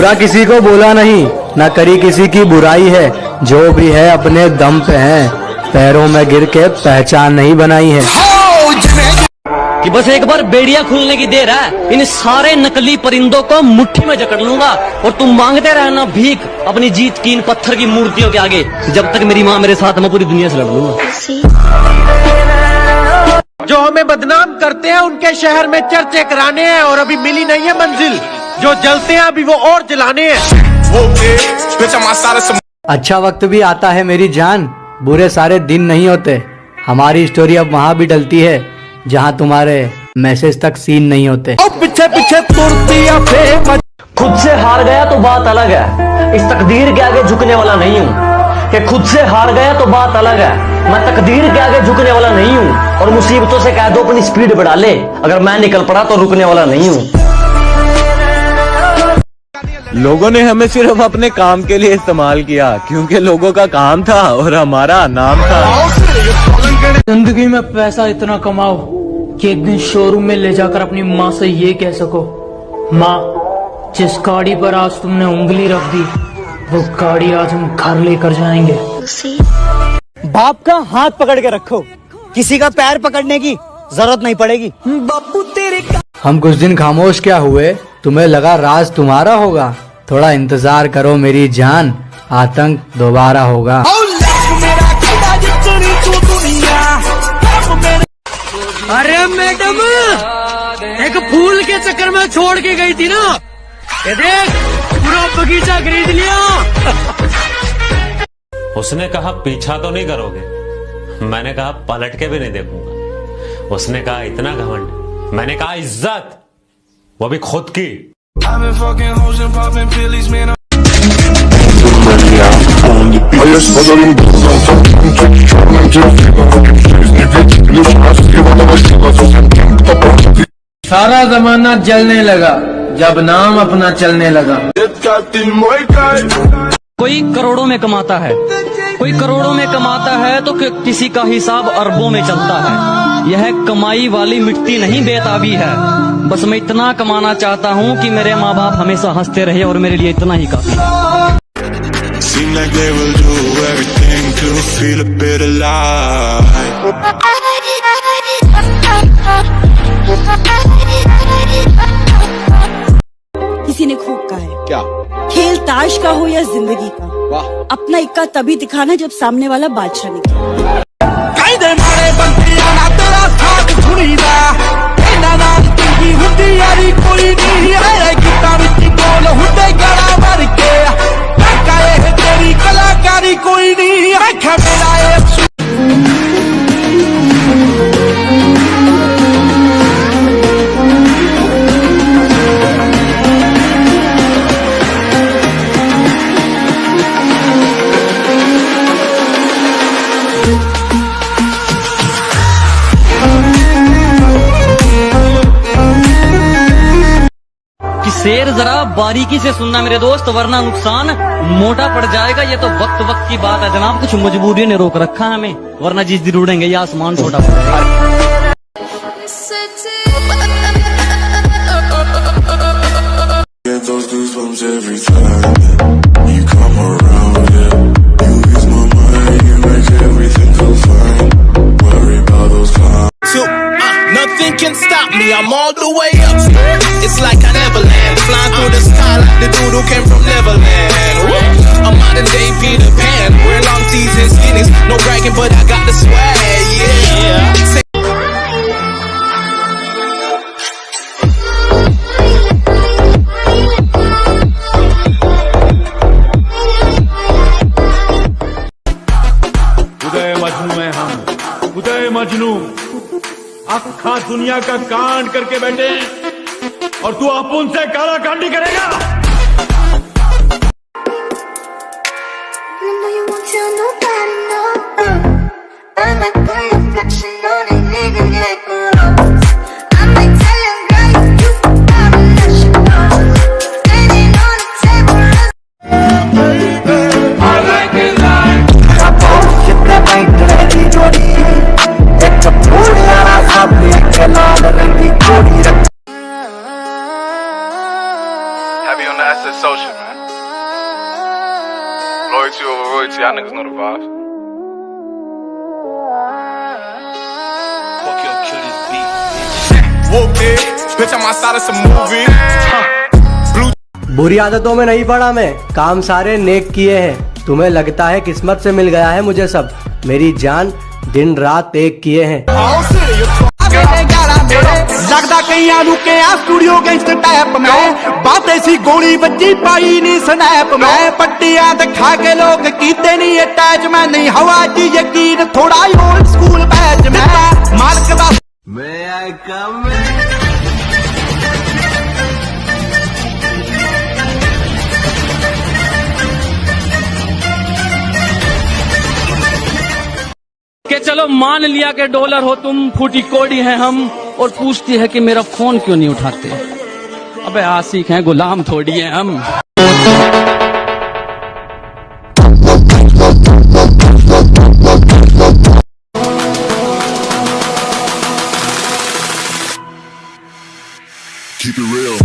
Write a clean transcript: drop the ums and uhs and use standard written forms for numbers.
बुरा किसी को बोला नहीं, ना करी किसी की बुराई है। जो भी है अपने दम पे है, पैरों में गिर के पहचान नहीं बनाई है। कि बस एक बार बेड़िया खुलने की देर है, इन सारे नकली परिंदों को मुट्ठी में जकड़ लूंगा और तुम मांगते रहना भीख अपनी जीत की इन पत्थर की मूर्तियों के आगे। जब तक मेरी माँ मेरे साथ, मैं पूरी दुनिया से लड़ लूंगा। जो हमें बदनाम करते हैं उनके शहर में चर्चे कराने हैं और अभी मिली नहीं है मंजिल। जो जलते हैं अभी वो और जलाने हैं। अच्छा वक्त भी आता है मेरी जान, बुरे सारे दिन नहीं होते। हमारी स्टोरी अब वहाँ भी डलती है जहाँ तुम्हारे मैसेज तक सीन नहीं होते। पीछे पीछे खुद से हार गया तो बात अलग है, इस तकदीर के आगे झुकने वाला नहीं हूँ। कि खुद से हार गया तो बात अलग है, मैं तकदीर के आगे झुकने वाला नहीं हूँ। और मुसीबतों से कह दो अपनी स्पीड बढ़ा ले, अगर मैं निकल पड़ा तो रुकने वाला नहीं हूँ। लोगों ने हमें सिर्फ अपने काम के लिए इस्तेमाल किया, क्योंकि लोगों का काम था और हमारा नाम था। जिंदगी में पैसा इतना कमाओ कि एक दिन शोरूम में ले जाकर अपनी माँ से ये कह सको, माँ जिस गाड़ी पर आज तुमने उंगली रख दी, वो गाड़ी आज हम घर लेकर जाएंगे। बाप का हाथ पकड़ के रखो, किसी का पैर पकड़ने की जरूरत नहीं पड़ेगी। बापू तेरे हम कुछ दिन खामोश क्या हुए, तुम्हें लगा राज तुम्हारा होगा। थोड़ा इंतजार करो मेरी जान, आतंक दोबारा होगा। अरे मैडम, एक फूल के चक्कर में छोड़ के गई थी ना, ये देख पूरा बगीचा खरीद लिया। उसने कहा पीछा तो नहीं करोगे, मैंने कहा पलट के भी नहीं देखूंगा। उसने कहा इतना घमंड, मैंने कहा इज्जत, वो भी खुद की। सारा जमाना जलने लगा जब नाम अपना चलने लगा। कोई करोड़ों में कमाता है, कोई करोड़ों में कमाता है तो किसी का हिसाब अरबों में चलता है। यह कमाई वाली मिट्टी नहीं बेताबी है। बस मैं इतना कमाना चाहता हूँ कि मेरे माँ बाप हमेशा हंसते रहे, और मेरे लिए इतना ही काफी है। किसी ने खूब कहा है, क्या खेल ताश का हो या जिंदगी का, अपना इक्का तभी दिखाना जब सामने वाला बादशाह निकले। कोई नहीं शेर जरा बारीकी से सुनना मेरे दोस्त, वरना नुकसान मोटा पड़ जाएगा। ये तो वक्त वक्त की बात है जनाब, कुछ मजबूरी ने रोक रखा है हमें, वरना जिस दिन उड़ेंगे ये आसमान छोटा पड़ जाएगा। Nothing can stop me, I'm all the way up. It's like I never land, flying through the sky like the dude who came from Neverland. A modern day Peter Pan, wearing long tees and skinnies. No bragging, but I got the swag, yeah. उदय मजनू में हम, उदय मजनू अखा दुनिया का कांड करके बैठे और तू अपुन से काला कांडी करेगा। Have you told you, man. Loyalty over royalty. Y'all niggas know the vibes. Fuck your kill this beat. Whoop it. Bitch, I'm outside of some movie. बुरी आदतों में नहीं पड़ा मैं, काम सारे नेक किए हैं। तुम्हें लगता है किस्मत से मिल गया है मुझे सब, मेरी जान दिन रात एक किए हैं। लगता कहीं रुके स्टूडियो गैंगस्टर टाइप में, बात ऐसी गोली बच्ची पाई नहीं स्नैप में, पट्टियां दिखा के लोग कीते नहीं अटैच में, नहीं हवा जी यकीन थोड़ा ओल्ड स्कूल बैच में, मालिक दा कि चलो मान लिया कि डॉलर हो तुम, फूटी कोड़ी है हम, और पूछती है कि मेरा फोन क्यों नहीं उठाते। अबे आशिक हैं, गुलाम थोड़ी हैं हम। Keep it real.